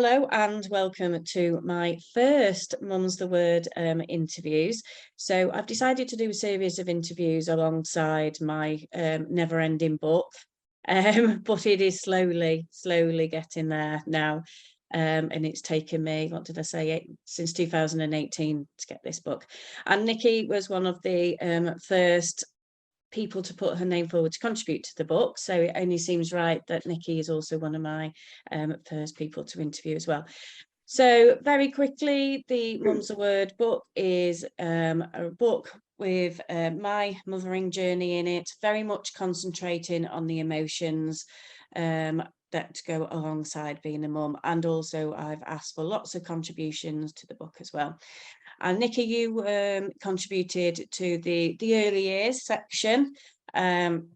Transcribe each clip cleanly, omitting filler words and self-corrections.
Hello and welcome to my first Mum's the Word interviews. So I've decided to do a series of interviews alongside my never-ending book, but it is slowly getting there now. And it's taken me, what did I say, since 2018 to get this book. And Nicky was one of the first people to put her name forward to contribute to the book, so it only seems right that Nicky is also one of my first people to interview as well. So very quickly, the Mum's the Word book is a book with my mothering journey in it, very much concentrating on the emotions that go alongside being a mum, and also I've asked for lots of contributions to the book as well. And Nicky, you contributed to the early years section, and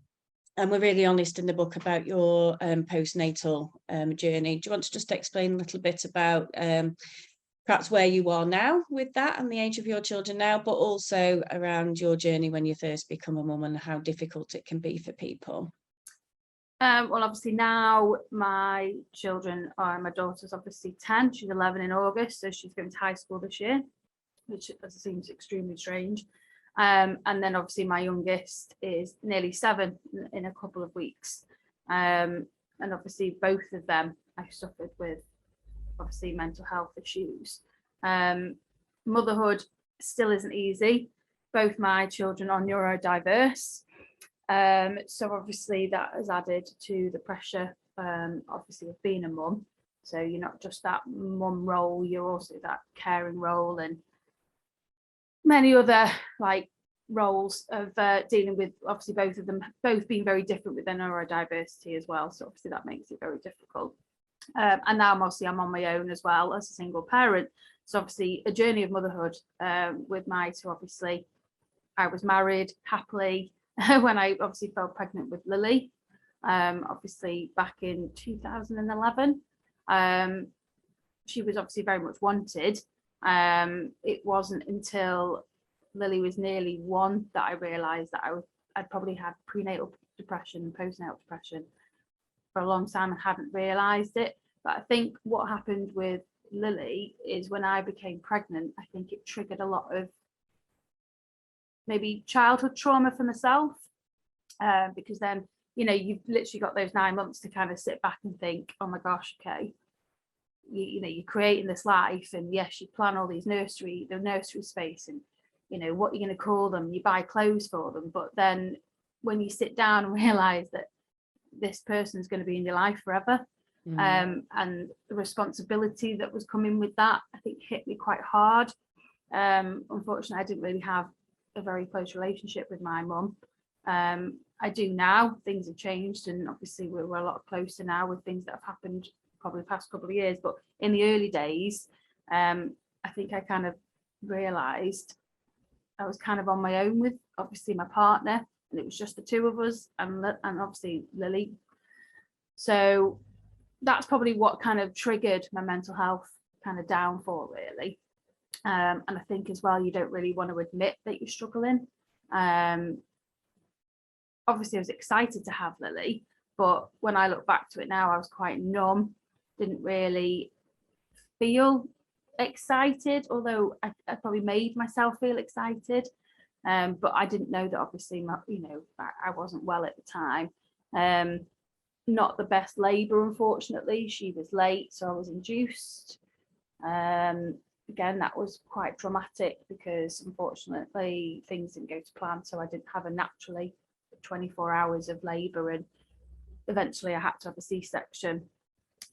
we're really honest in the book about your postnatal journey. Do you want to just explain a little bit about perhaps where you are now with that and the age of your children now, but also around your journey when you first become a mum and how difficult it can be for people? Well, obviously now my daughter's obviously 10, she's 11 in August, so she's going to high school this year, which seems extremely strange. And then obviously my youngest is nearly 7 in a couple of weeks. And obviously both of them I suffered with obviously mental health issues. Motherhood still isn't easy. Both my children are neurodiverse. So obviously that has added to the pressure, obviously, of being a mum. So you're not just that mum role, you're also that caring role and many other like roles of dealing with obviously both of them, both being very different with their neurodiversity as well. So obviously that makes it very difficult. And now I'm on my own as well as a single parent. So obviously a journey of motherhood with my two. Obviously I was married happily when I obviously fell pregnant with Lily, obviously back in 2011. She was obviously very much wanted. It wasn't until Lily was nearly 1 that I realised that I'd probably had prenatal depression and postnatal depression for a long time and hadn't realised it. But I think what happened with Lily is when I became pregnant, I think it triggered a lot of maybe childhood trauma for myself, because then, you know, you've literally got those 9 months to kind of sit back and think, oh my gosh, okay, you know, you're creating this life, and yes, you plan all these the nursery space, and you know what you're going to call them, you buy clothes for them, but then when you sit down and realize that this person's going to be in your life forever, and the responsibility that was coming with that, I think hit me quite hard. Unfortunately, I didn't really have a very close relationship with my mum. I do now. Things have changed, and obviously we're a lot closer now with things that have happened probably the past couple of years. But in the early days, I think I kind of realised I was kind of on my own with obviously my partner, and it was just the two of us, and obviously Lily. So that's probably what kind of triggered my mental health kind of downfall, really. And I think as well, you don't really want to admit that you're struggling. Obviously I was excited to have Lily, but when I look back to it now, I was quite numb, didn't really feel excited, although I probably made myself feel excited. But I didn't know that obviously I wasn't well at the time. Not the best labour, unfortunately. She was late, so I was induced. Again, that was quite traumatic because unfortunately things didn't go to plan, so I didn't have a naturally 24 hours of labour, and eventually I had to have a C-section.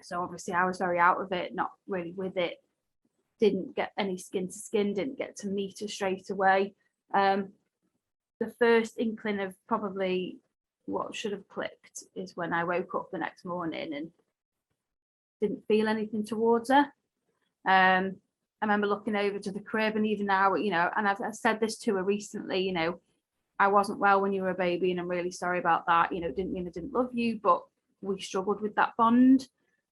So obviously I was very out of it, not really with it, didn't get any skin to skin, didn't get to meet her straight away. The first inkling of probably what should have clicked is when I woke up the next morning and didn't feel anything towards her. I remember looking over to the crib, and even now, you know, and I've said this to her recently, you know, I wasn't well when you were a baby, and I'm really sorry about that. You know, it didn't mean I didn't love you, but we struggled with that bond.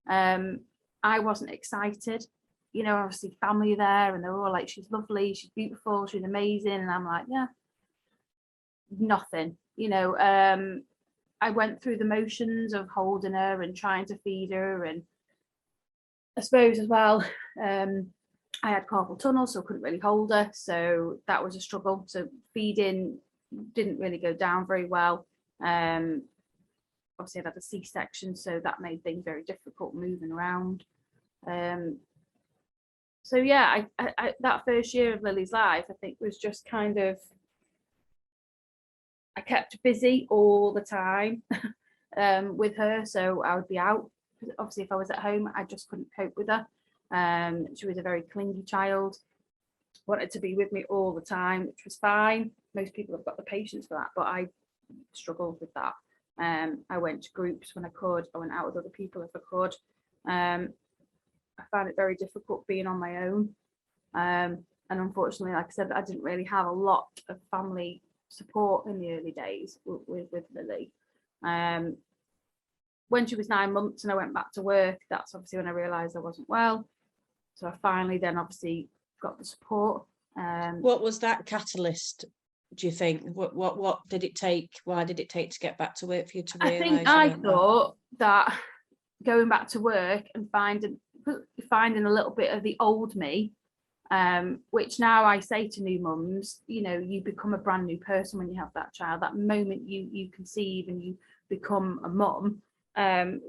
I wasn't excited. You know, obviously family there, and they were all like, she's lovely, she's beautiful, she's amazing. And I'm like, yeah, nothing. You know, I went through the motions of holding her and trying to feed her, and I suppose as well, I had carpal tunnel, so I couldn't really hold her. So that was a struggle. So feeding didn't really go down very well. Obviously, I'd had a C-section, so that made things very difficult moving around. So yeah, I that first year of Lily's life, I think, was just kind of, I kept busy all the time with her. So I would be out. Obviously, if I was at home, I just couldn't cope with her. She was a very clingy child, wanted to be with me all the time, which was fine. Most people have got the patience for that, but I struggled with that. I went to groups when I could. I went out with other people if I could. I found it very difficult being on my own. And unfortunately, like I said, I didn't really have a lot of family support in the early days with Lily. When she was 9 months and I went back to work, that's obviously when I realised I wasn't well. So I finally then obviously got the support. What was that catalyst, do you think? What did it take? Why did it take to get back to work for you to realise? I think I thought that going back to work and finding a little bit of the old me, which now I say to new mums, you know, you become a brand new person when you have that child. That moment you conceive and you become a mum,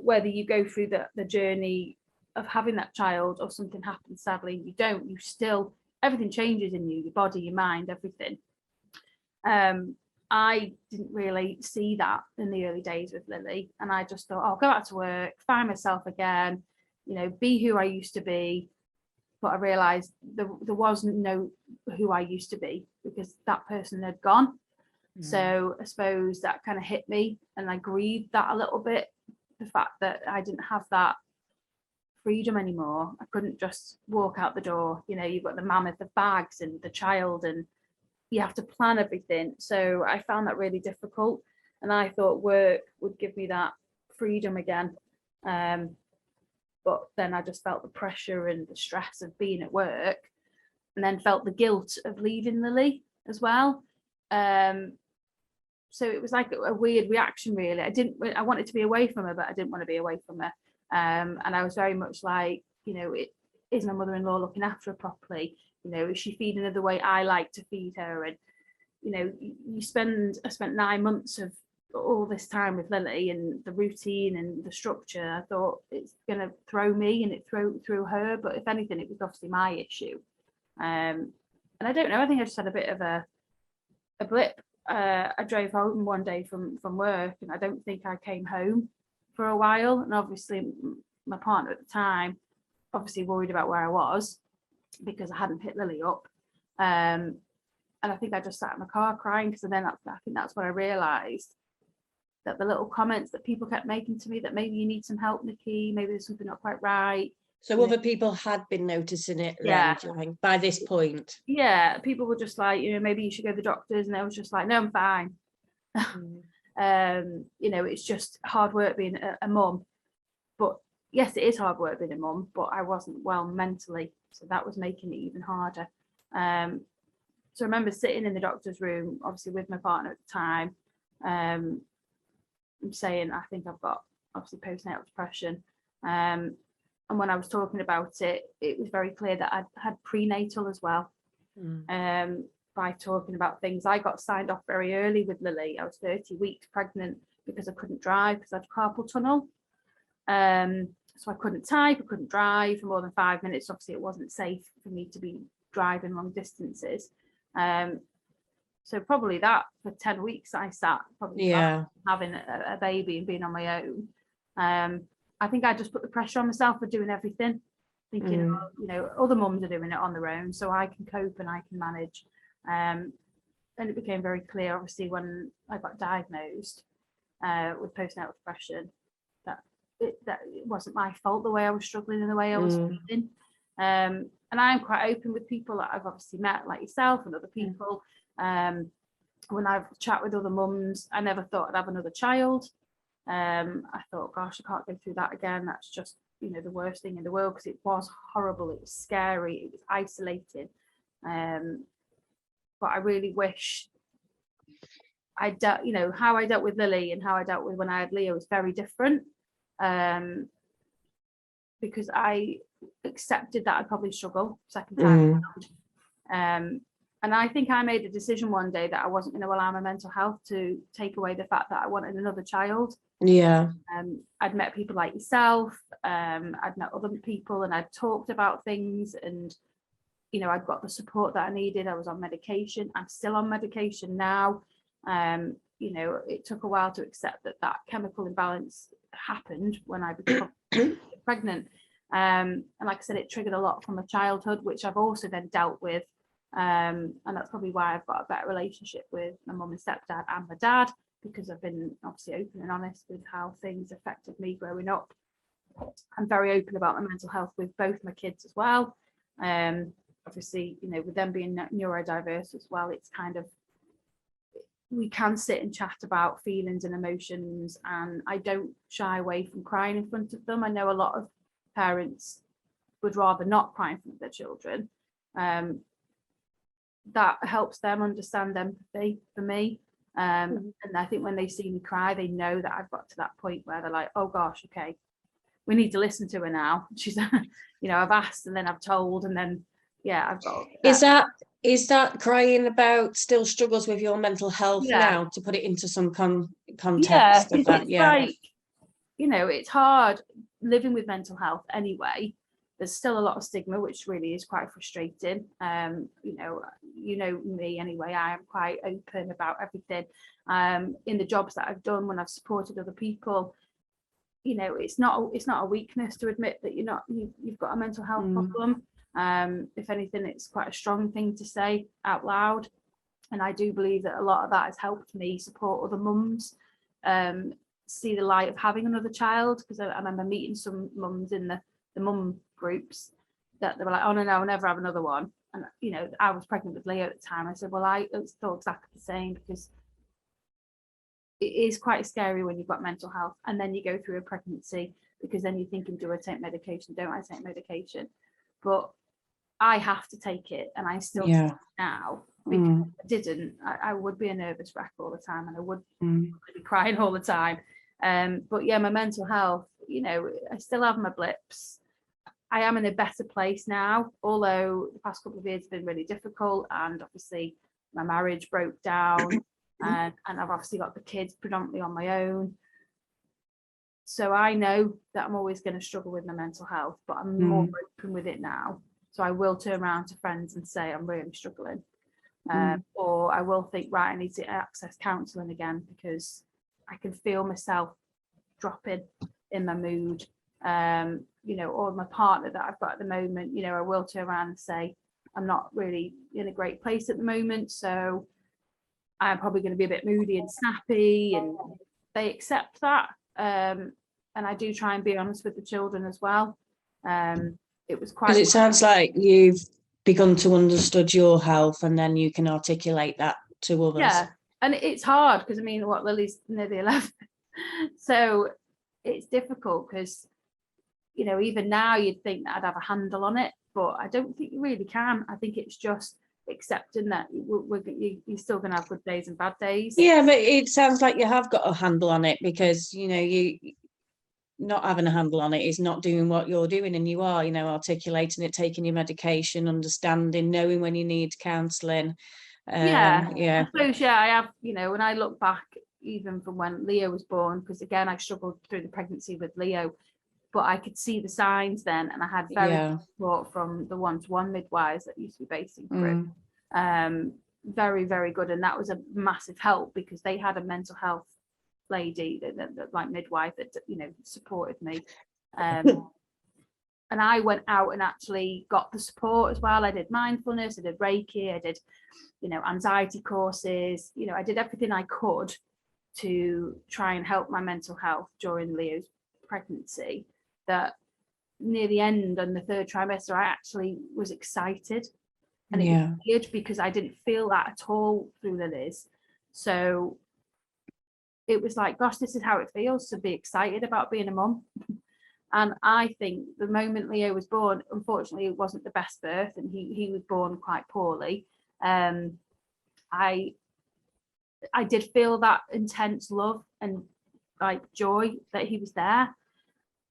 whether you go through the journey of having that child or something happens sadly and you don't, you still, everything changes in you, your body, your mind, everything. I didn't really see that in the early days with Lily, and I just thought, I'll go back to work, find myself again, you know, be who I used to be. But I realised there wasn't no who I used to be, because that person had gone. So I suppose that kind of hit me, and I grieved that a little bit, the fact that I didn't have that freedom anymore. I couldn't just walk out the door. You know, you've got the mammoth of bags and the child, and you have to plan everything. So I found that really difficult, and I thought work would give me that freedom again. But then I just felt the pressure and the stress of being at work, and then felt the guilt of leaving Lily as well. So it was like a weird reaction, really. I wanted to be away from her, but I didn't want to be away from her. And I was very much like, you know, is my mother-in-law looking after her properly? You know, is she feeding her the way I like to feed her? And, you know, I spent 9 months of all this time with Lily, and the routine and the structure. I thought it's going to throw me, and it threw her. But if anything, it was obviously my issue. And I don't know, I think I just had a bit of a blip. I drove home one day from work, and I don't think I came home for a while. And obviously my partner at the time, obviously worried about where I was, because I hadn't picked Lily up. And I think I just sat in the car crying, because then I think that's when I realised that the little comments that people kept making to me, that maybe you need some help, Nicky, maybe there's something not quite right. So other people had been noticing it Yeah. then, do you think, by this point? Yeah, people were just like, you know, maybe you should go to the doctors, and I was just like, no, I'm fine. You know, it's just hard work being a mum. But yes, it is hard work being a mum, but I wasn't well mentally, so that was making it even harder. So I remember sitting in the doctor's room, obviously with my partner at the time, saying, I think I've got obviously postnatal depression. And when I was talking about it, it was very clear that I'd had prenatal as well. By talking about things, I got signed off very early with Lily. I was 30 weeks pregnant because I couldn't drive, because I had carpal tunnel. So I couldn't type, I couldn't drive for more than 5 minutes. Obviously, it wasn't safe for me to be driving long distances. So probably that for 10 weeks I sat, probably having a baby and being on my own. I think I just put the pressure on myself for doing everything, thinking, oh, you know, other mums are doing it on their own, so I can cope and I can manage. And it became very clear, obviously, when I got diagnosed with postnatal depression, that it wasn't my fault, the way I was struggling and the way I was feeling. And I'm quite open with people that I've obviously met, like yourself and other people. When I've chat with other mums, I never thought I'd have another child. I thought, gosh, I can't go through that again. That's just, you know, the worst thing in the world, because it was horrible. It was scary. It was isolating. But I really wish I dealt, you know, how I dealt with Lily and how I dealt with when I had Leo was very different. because I accepted that I'd probably struggle second time around. And I think I made a decision one day that I wasn't going to allow my mental health to take away the fact that I wanted another child. Yeah. I'd met people like yourself, I'd met other people, and I'd talked about things, and you know, I'd got the support that I needed. I was on medication. I'm still on medication now. You know, it took a while to accept that that chemical imbalance happened when I became pregnant. And like I said, it triggered a lot from my childhood, which I've also then dealt with. And that's probably why I've got a better relationship with my mum and stepdad and my dad, because I've been obviously open and honest with how things affected me growing up. I'm very open about my mental health with both my kids as well. Obviously, you know, with them being neurodiverse as well, it's kind of, we can sit and chat about feelings and emotions, and I don't shy away from crying in front of them. I know a lot of parents would rather not cry in front of their children. That helps them understand empathy for me. And I think when they see me cry, they know that I've got to that point where they're like, oh gosh, okay, we need to listen to her now. She's, you know, I've asked and then I've told, and then, yeah, I've got that. Is that crying about still struggles with your mental health now, to put it into some context of that? It's like, you know, it's hard living with mental health anyway. There's still a lot of stigma, which really is quite frustrating. You know me anyway, I am quite open about everything. In the jobs that I've done when I've supported other people, you know, it's not a weakness to admit that you've got a mental health problem. If anything, it's quite a strong thing to say out loud. And I do believe that a lot of that has helped me support other mums see the light of having another child, because I remember meeting some mums in the mum groups that they were like, oh no, I'll never have another one. And you know, I was pregnant with Leo at the time. I said, well, I thought exactly the same, because it is quite scary when you've got mental health and then you go through a pregnancy, because then you're thinking, do I take medication, don't I take medication? But I have to take it, and I still take it now, because if I didn't, I would be a nervous wreck all the time, and I would be crying all the time. But yeah, my mental health, you know, I still have my blips. I am in a better place now, although the past couple of years have been really difficult, and obviously my marriage broke down, and I've obviously got the kids predominantly on my own. So I know that I'm always going to struggle with my mental health, but I'm more open with it now. So I will turn around to friends and say I'm really struggling, or I will think, right, I need to access counselling again, because I can feel myself dropping in my mood. You know, or my partner that I've got at the moment, you know, I will turn around and say I'm not really in a great place at the moment, so I'm probably going to be a bit moody and snappy, and they accept that. And I do try and be honest with the children as well. It was quite, because it sounds like you've begun to understand your health, and then you can articulate that to others. Yeah, and it's hard because I mean, what, Lily's nearly 11, so it's difficult because, you know, even now you'd think that I'd have a handle on it, but I don't think you really can. I think it's just accepting that you're still going to have good days and bad days. Yeah, but it sounds like you have got a handle on it, because, you know, you not having a handle on it is not doing what you're doing, and you are, you know, articulating it, taking your medication, understanding, knowing when you need counselling. I suppose, I have, you know, when I look back even from when Leo was born, because again I struggled through the pregnancy with Leo, but I could see the signs then, and I had very good support from the one-to-one midwives that used to be based in Crewe. Very, very good, and that was a massive help, because they had a mental health lady that like midwife that, you know, supported me. And I went out and actually got the support as well. I did mindfulness, I did Reiki, I did, you know, anxiety courses, you know, I did everything I could to try and help my mental health during Leo's pregnancy. That near the end, on the third trimester, I actually was excited, and it was weird because I didn't feel that at all through Lily's. So it was like, gosh, this is how it feels to be excited about being a mum. And I think the moment Leo was born, unfortunately, it wasn't the best birth, and he was born quite poorly. I did feel that intense love and like joy that he was there.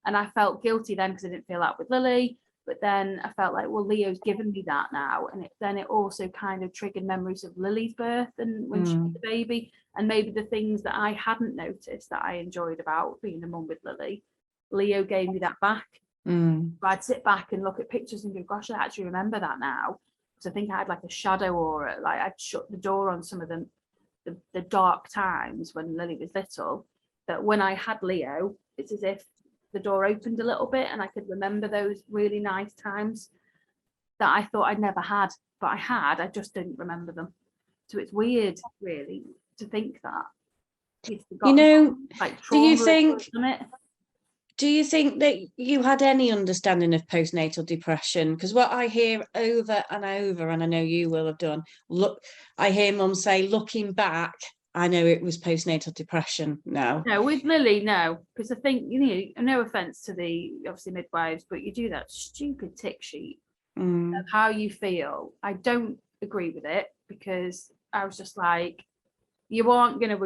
And I felt guilty then because I didn't feel that with Lily. But then I felt like, well, Leo's given me that now. And then it also kind of triggered memories of Lily's birth and when she was a baby. And maybe the things that I hadn't noticed that I enjoyed about being a mum with Lily, Leo gave me that back. So I'd sit back and look at pictures and go, gosh, I actually remember that now. Because I think I had like a shadow aura. Like I'd shut the door on some of the dark times when Lily was little. But when I had Leo, it's as if the door opened a little bit and I could remember those really nice times that I thought I'd never had, but I just didn't remember them. So it's weird, really, to think that you've forgotten, like do you trauma. think that you had any understanding of postnatal depression? Because what I hear over and over, and I know you will have done, I hear mum say, looking back, I know it was postnatal depression now. No, with Lily, no, because I think, no offense to the obviously midwives, but you do that stupid tick sheet of how you feel. I don't agree with it because I was just like, you're not going to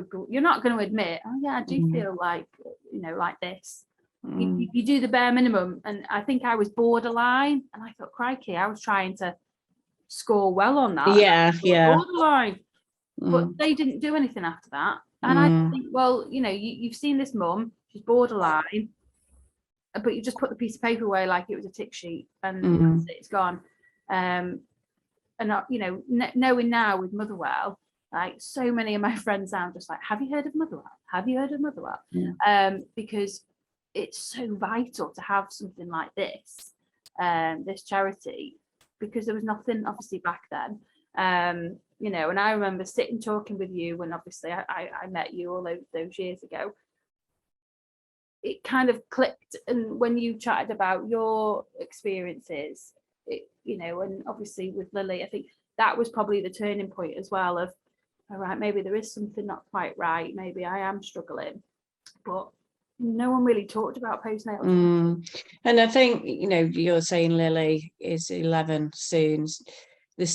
admit, oh yeah, I do feel like, like this. You do the bare minimum. And I think I was borderline and I thought, crikey, I was trying to score well on that. Yeah. Borderline. But they didn't do anything after that. And I think, well, you've seen this mum, she's borderline, but you just put the piece of paper away like it was a tick sheet and it's gone. And, knowing now with Motherwell, like so many of my friends now just like, have you heard of Motherwell? Have you heard of Motherwell? Yeah. Because it's so vital to have something like this, this charity, because there was nothing obviously back then. And I remember sitting talking with you when obviously I met you all those years ago. It kind of clicked, and when you chatted about your experiences, and obviously with Lily, I think that was probably the turning point as well of, all right, maybe there is something not quite right, maybe I am struggling, but no one really talked about postnatal. And I think, you're saying Lily is 11 soon. There's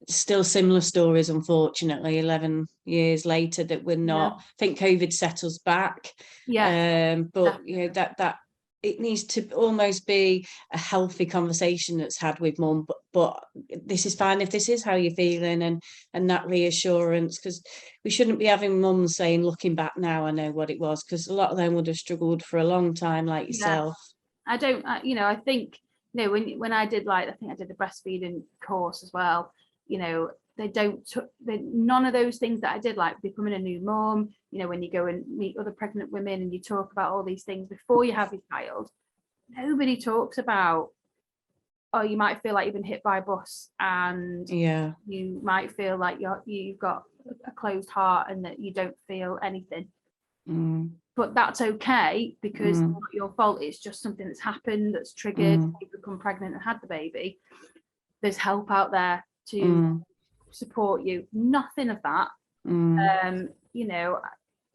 still similar stories, unfortunately, 11 years later that we're not. I think COVID set us back. But that it needs to almost be a healthy conversation that's had with mum, but this is fine if this is how you're feeling, and that reassurance, because we shouldn't be having mums saying, looking back now, I know what it was, because a lot of them would have struggled for a long time like yourself. I think when I did, I think I did the breastfeeding course as well, none of those things that I did, like becoming a new mom, when you go and meet other pregnant women and you talk about all these things before you have your child, nobody talks about, oh, you might feel like you've been hit by a bus and you might feel like you've got a closed heart and that you don't feel anything. But that's okay, because it's not your fault. It's just something that's happened, that's triggered. You become pregnant and had the baby. There's help out there to support you. Nothing of that.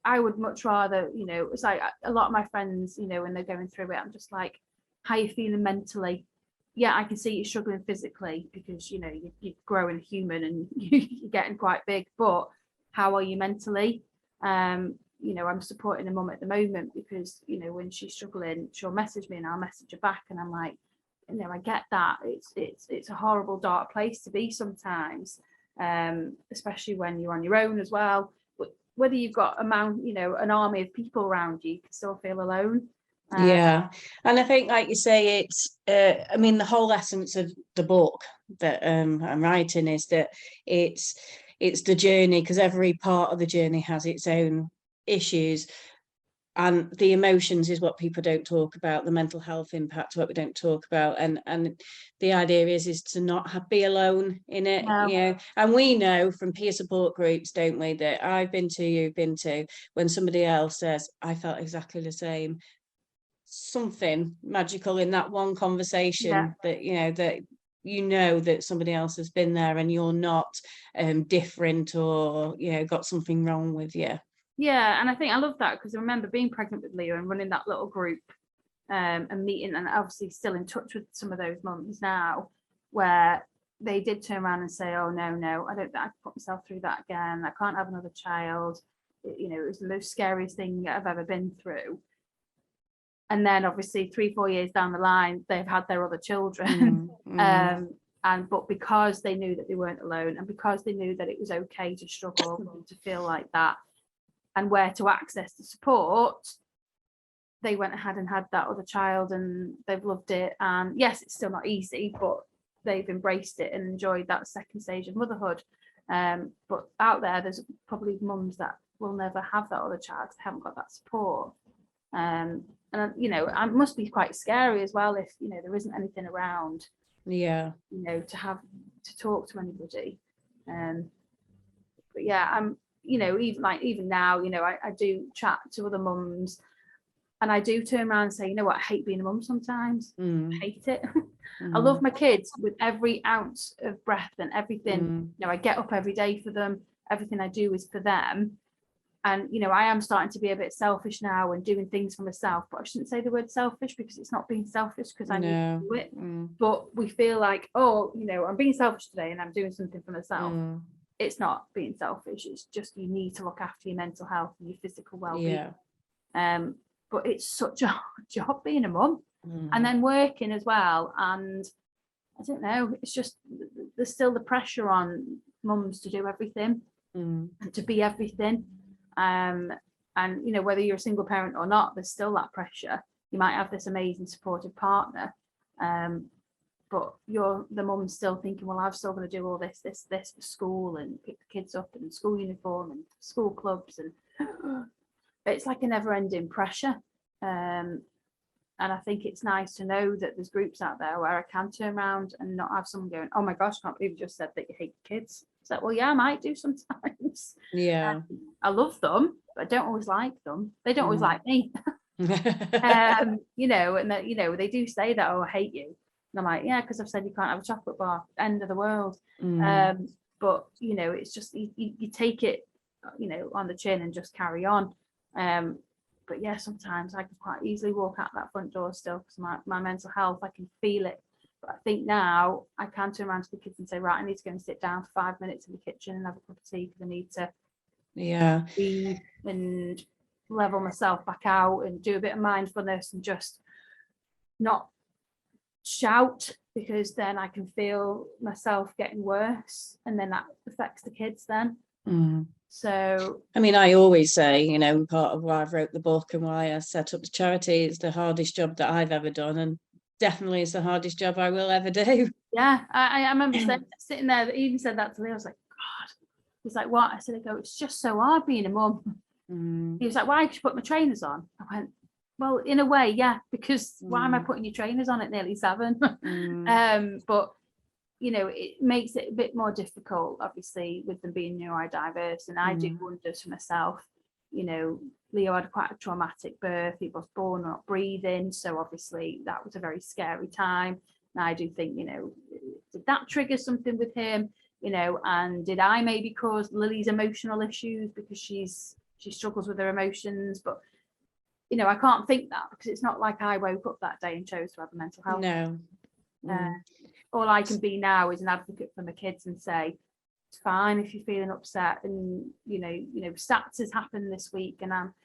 I would much rather, it's like a lot of my friends, when they're going through it, I'm just like, how are you feeling mentally? Yeah, I can see you struggling physically because, you're growing human and you're getting quite big, but how are you mentally? I'm supporting a mum at the moment because, when she's struggling, she'll message me and I'll message her back, and I'm like, I get that. It's a horrible, dark place to be sometimes, especially when you're on your own as well. But whether you've got an army of people around you, you can still feel alone. And I think, like you say, it's the whole essence of the book that I'm writing is that it's the journey, because every part of the journey has its own issues, and the emotions is what people don't talk about, the mental health impact what we don't talk about, and the idea is to not be alone in it. And we know from peer support groups, don't we, that I've been to, you've been to, when somebody else says, I felt exactly the same, something magical in that one conversation, that that somebody else has been there and you're not different, or got something wrong with you. And I think I love that, because I remember being pregnant with Leo and running that little group and meeting, and obviously still in touch with some of those mums now, where they did turn around and say, oh no, I don't think I can put myself through that again, I can't have another child. It was the most scariest thing I've ever been through. And then obviously 3-4 years down the line, they've had their other children. But because they knew that they weren't alone, and because they knew that it was okay to struggle and to feel like that, and where to access the support, they went ahead and had that other child, and they've loved it. And yes, it's still not easy, but they've embraced it and enjoyed that second stage of motherhood. But out there's probably mums that will never have that other child, they haven't got that support. And you know, it must be quite scary as well if, you know, there isn't anything around, you know, to talk to anybody. But yeah, I'm, you know, even now, you know, I do chat to other mums, and I do turn around and say, you know what, I hate being a mum sometimes. I hate it. I love my kids with every ounce of breath and everything. You know, I get up every day for them. Everything I do is for them. And, you know, I am starting to be a bit selfish now and doing things for myself, but I shouldn't say the word selfish, because it's not being selfish, because I need to do it. But we feel like, oh, you know, I'm being selfish today and I'm doing something for myself. It's not being selfish. It's just, you need to look after your mental health and your physical well-being. But it's such a hard job being a mum, and then working as well. And I don't know, it's just, there's still the pressure on mums to do everything and to be everything. And, you know, whether you're a single parent or not, there's still that pressure. You might have this amazing supportive partner, but you're the mum still thinking, well, I've still got to do all this for school, and pick the kids up, and school uniform, and school clubs, and it's like a never-ending pressure. And I think it's nice to know that there's groups out there where I can turn around and not have someone going, oh my gosh, I can't believe you just said that you hate kids. It's like, well, yeah, I might do sometimes. I love them, but I don't always like them. They don't always like me. You know, and that, you know, they do say that, oh, I hate you. And I'm like, yeah, because I've said you can't have a chocolate bar, end of the world. But, you know, it's just, you take it, you know, on the chin and just carry on. But yeah, sometimes I can quite easily walk out that front door still, because my mental health, I can feel it. But I think now I can turn around to the kids and say, right, I need to go and sit down for 5 minutes in the kitchen and have a cup of tea, because I need to breathe and level myself back out and do a bit of mindfulness and just not shout, because then I can feel myself getting worse, and then that affects the kids then. So I mean, I always say, you know, part of why I've wrote the book and why I set up the charity, it's the hardest job that I've ever done, and definitely it's the hardest job I will ever do. Yeah, I remember sitting there, he even said that to me. I was like, God. He's like, what? I said, it's just so hard being a mum. He was like, why did you put my trainers on? I went, well, in a way, yeah, because why am I putting your trainers on at nearly 7? But you know, it makes it a bit more difficult, obviously, with them being neurodiverse. And I do wonders for myself. You know, Leo had quite a traumatic birth. He was born not breathing, so obviously that was a very scary time. And I do think, you know, did that trigger something with him? You know, and did I maybe cause Lily's emotional issues because she struggles with her emotions? But you know, I can't think that, because it's not like I woke up that day and chose to have a mental health. No. All I can be now is an advocate for my kids and say, it's fine if you're feeling upset. And you know, SATs has happened this week, and I'm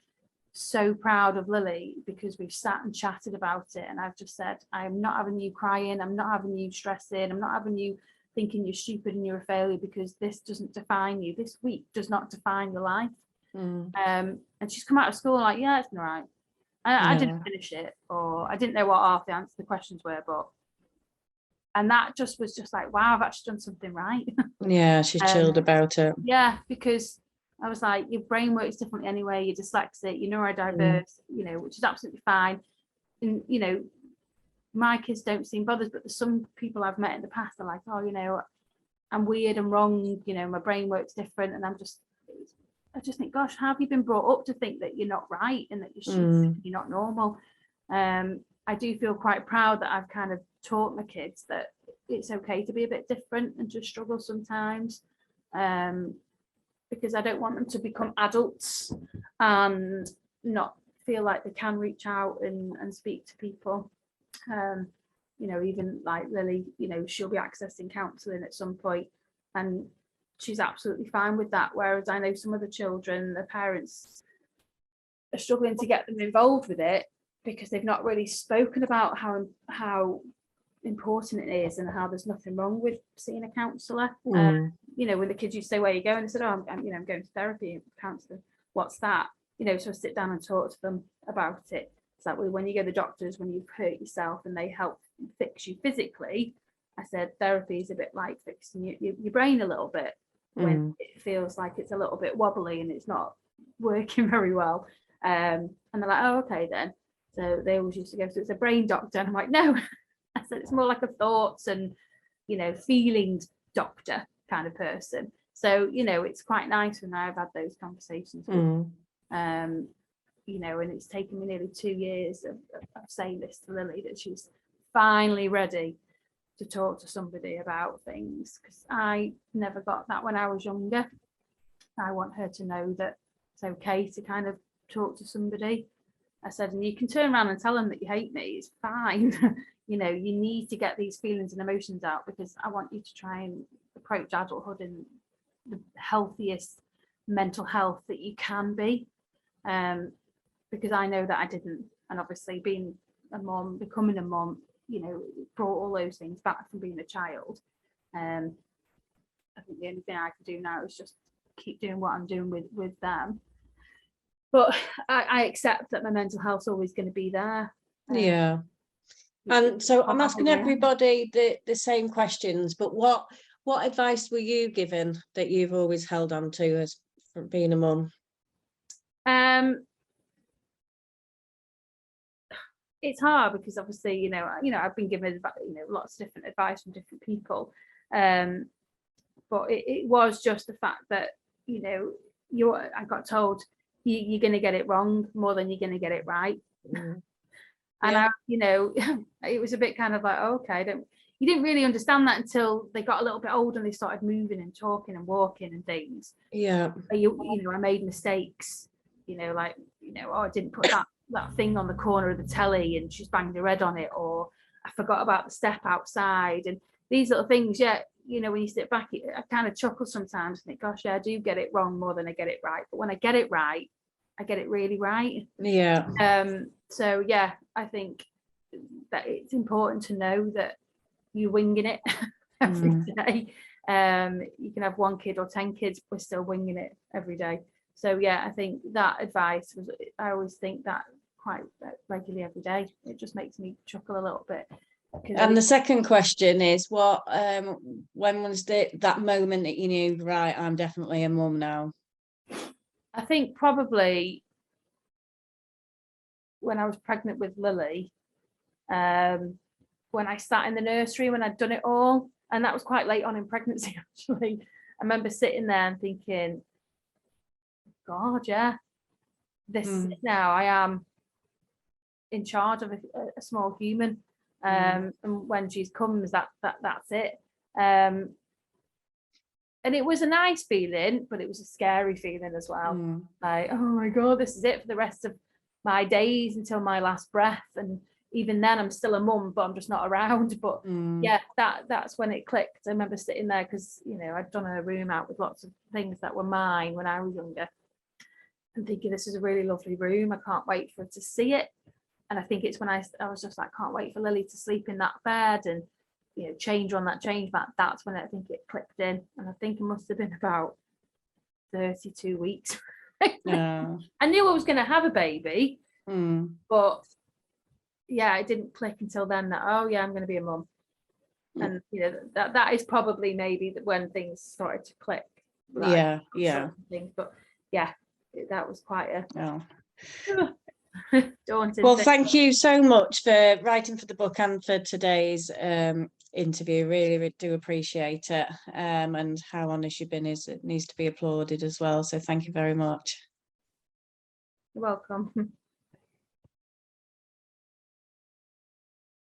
so proud of Lily, because we've sat and chatted about it, and I've just said, I'm not having you crying, I'm not having you stressing, I'm not having you thinking you're stupid and you're a failure, because this doesn't define you. This week does not define your life. And she's come out of school like, yeah, it's been all right. I didn't finish it, or I didn't know what half the answer to the questions were, but and that just was just like, wow, I've actually done something right. Yeah, she's chilled about it. Yeah, because I was like, your brain works differently anyway, you're dyslexic, you're neurodiverse, you know, which is absolutely fine. And you know, my kids don't seem bothered, but there's some people I've met in the past are like, oh, you know, I'm weird and wrong, you know, my brain works different. And I just think, gosh, how have you been brought up to think that you're not right and that you're not normal? I do feel quite proud that I've kind of taught my kids that it's okay to be a bit different and to struggle sometimes, because I don't want them to become adults and not feel like they can reach out and speak to people. You know, even like Lily, you know, she'll be accessing counselling at some point, and she's absolutely fine with that. Whereas I know some of the children, their parents are struggling to get them involved with it, because they've not really spoken about how important it is and how there's nothing wrong with seeing a counsellor. You know, when the kids used to say, where are you going? I said, oh, I'm you know, I'm going to therapy and counselling. What's that? You know, so I sit down and talk to them about it. It's like, well, when you go to the doctors, when you've hurt yourself and they help fix you physically, I said therapy is a bit like fixing your brain a little bit when it feels like it's a little bit wobbly and it's not working very well. And they're like, oh, okay then. So they always used to go, so it's a brain doctor. And I'm like, no. I said it's more like a thoughts and, you know, feelings doctor kind of person. So, you know, it's quite nice when I've had those conversations with you know, and it's taken me nearly 2 years of saying this to Lily, that she's finally ready to talk to somebody about things, because I never got that when I was younger. I want her to know that it's okay to kind of talk to somebody. I said, and you can turn around and tell them that you hate me, it's fine. You know, you need to get these feelings and emotions out, because I want you to try and approach adulthood in the healthiest mental health that you can be. Because I know that I didn't, and obviously being a mom, becoming a mom, you know, brought all those things back from being a child. I think the only thing I can do now is just keep doing what I'm doing with them. But I accept that my mental health's always going to be there. Yeah. And so I'm asking everybody the same questions, but what advice were you given that you've always held on to as from being a mum? It's hard because obviously, you know, I've been given, you know, lots of different advice from different people. But it was just the fact that, you know, I got told you're going to get it wrong more than you're going to get it right. And I, you know, it was a bit kind of like, oh, okay, you didn't really understand that until they got a little bit older and they started moving and talking and walking and things. Yeah. You know, I made mistakes, you know, like, you know, oh, I didn't put that thing on the corner of the telly and she's banged her head on it, or I forgot about the step outside, and these little things. Yeah, you know, when you sit back, I kind of chuckle sometimes and think, gosh, yeah, I do get it wrong more than I get it right. But when I get it right, I get it really right. Yeah. So yeah, I think that it's important to know that you're winging it every day. You can have 1 kid or 10 kids, we're still winging it every day. So yeah, I think that advice was, I always think that quite regularly every day. It just makes me chuckle a little bit. And the second question is, what when was that moment that you knew, right, I'm definitely a mum now? I think probably when I was pregnant with Lily, when I sat in the nursery, when I'd done it all, and that was quite late on in pregnancy actually. I remember sitting there and thinking, God, yeah, this is it now. I am in charge of a small human. And when she comes, that's it. And it was a nice feeling, but it was a scary feeling as well. Like, oh my God, this is it for the rest of my days until my last breath. And even then I'm still a mum, but I'm just not around. But yeah, that's when it clicked. I remember sitting there because, you know, I'd done a room out with lots of things that were mine when I was younger, and thinking, this is a really lovely room, I can't wait for her to see it. And I think it's when I was just like, can't wait for Lily to sleep in that bed and, you know, change on that change mat. That's when I think it clicked in. And I think it must have been about 32 weeks. I knew I was going to have a baby, but yeah, it didn't click until then that, oh yeah, I'm going to be a mum. And, you know, that is probably maybe when things started to click. Like, yeah. Things. But yeah, that was quite a daunting well thing. Thank you so much for writing for the book and for today's interview. Really do appreciate it, and how honest you've been it needs to be applauded as well, so thank you very much. You're welcome.